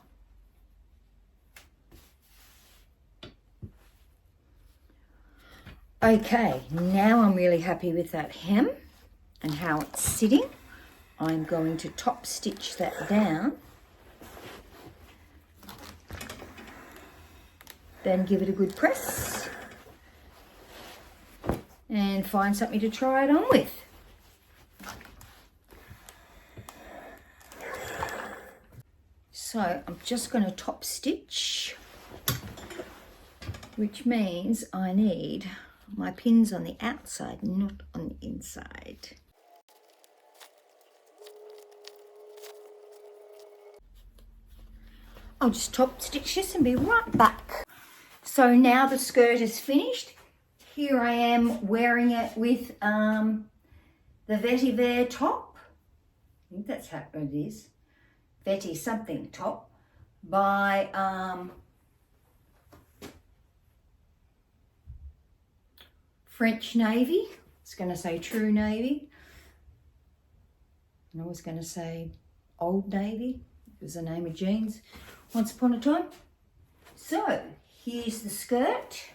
Okay, now I'm really happy with that hem and how it's sitting. I'm going to top stitch that down, then give it a good press and find something to try it on with. So I'm just going to top stitch, which means I need my pins on the outside, not on the inside. I'll just top stitch this and be right back. So now the skirt is finished. Here I am wearing it with the vetiver top. I think that's how it is. Veti something top by French Navy. It's going to say True Navy. And I was going to say Old Navy. It was the name of jeans once upon a time. So here's the skirt.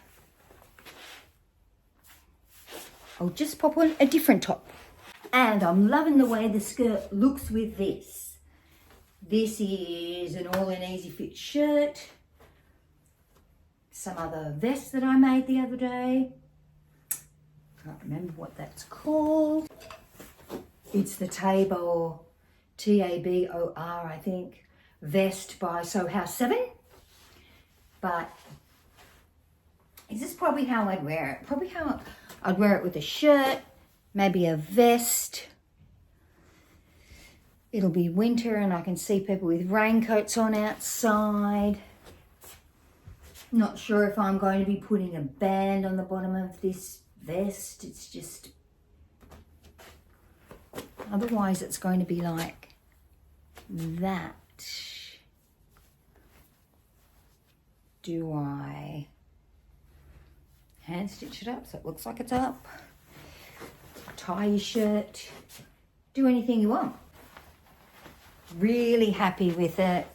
I'll just pop on a different top. And I'm loving the way the skirt looks with this. This is an all-in-easy fit shirt. Some other vest that I made the other day. Can't remember what that's called. It's the Tabor, T-A-B-O-R, I think, vest by Sew House 7. But this is probably how I'd wear it. Probably how I'd wear it with a shirt, maybe a vest. It'll be winter and I can see people with raincoats on outside. Not sure if I'm going to be putting a band on the bottom of this vest. It's just, otherwise it's going to be like that. Do I hand stitch it up so it looks like it's up? Tie your shirt, do anything you want. Really happy with it.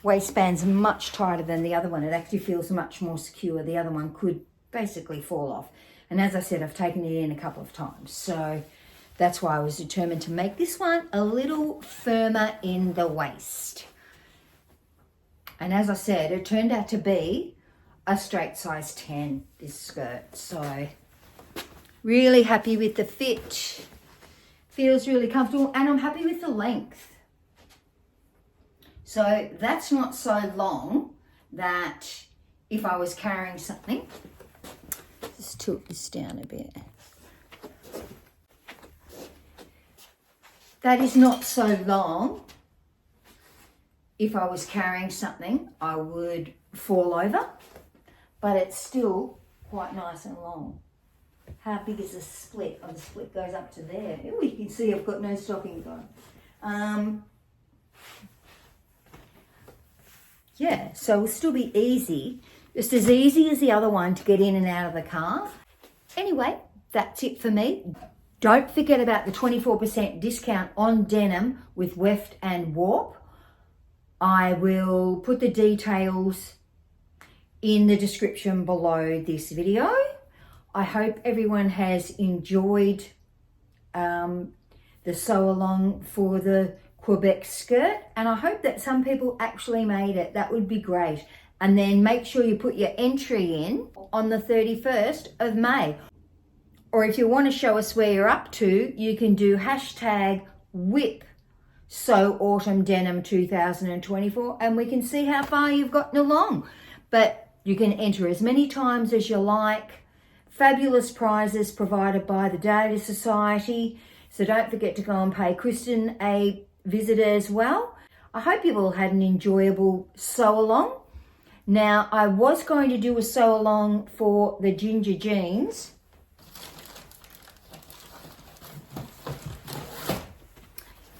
Waistband's much tighter than the other one. It actually feels much more secure. The other one could basically fall off. And as I said, I've taken it in a couple of times. So that's why I was determined to make this one a little firmer in the waist. And as I said, it turned out to be a straight size 10, this skirt. So really happy with the fit. Feels really comfortable, and I'm happy with the length. So that's not so long that if I was carrying something, just tilt this down a bit. That is not so long. If I was carrying something, I would fall over, but it's still quite nice and long. How big is the split? Oh, the split goes up to there. Oh, you can see I've got no stockings on. Yeah, so it'll still be easy. Just as easy as the other one to get in and out of the car. Anyway, that's it for me. Don't forget about the 24% discount on denim with Weft and Warp. I will put the details in the description below this video. I hope everyone has enjoyed the sew along for the Quebec skirt, and I hope that some people actually made it. That would be great. And then make sure you put your entry in on the 31st of May. Or if you want to show us where you're up to, you can do hashtag whip sew autumn denim 2024 and we can see how far you've gotten along. But you can enter as many times as you like. Fabulous prizes provided by the Daily Society. So don't forget to go and pay Kristen a visit as well. I hope you've all had an enjoyable sew along. Now, I was going to do a sew along for the ginger jeans.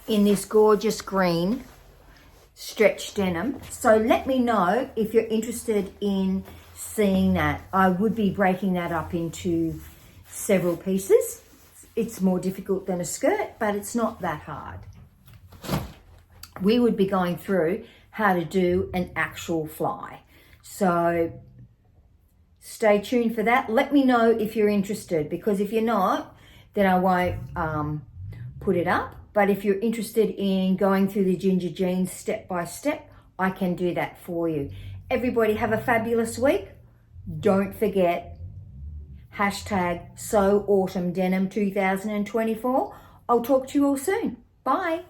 In this gorgeous green stretch denim. So let me know if you're interested in seeing that. I would be breaking that up into several pieces. It's more difficult than a skirt, but it's not that hard. we would be going through how to do an actual fly. So stay tuned for that. Let me know if you're interested, because if you're not, then I won't put it up. But if you're interested in going through the ginger jeans step by step, I can do that for you. Everybody have a fabulous week. Don't forget, hashtag Sew Autumn Denim 2024. I'll talk to you all soon. Bye.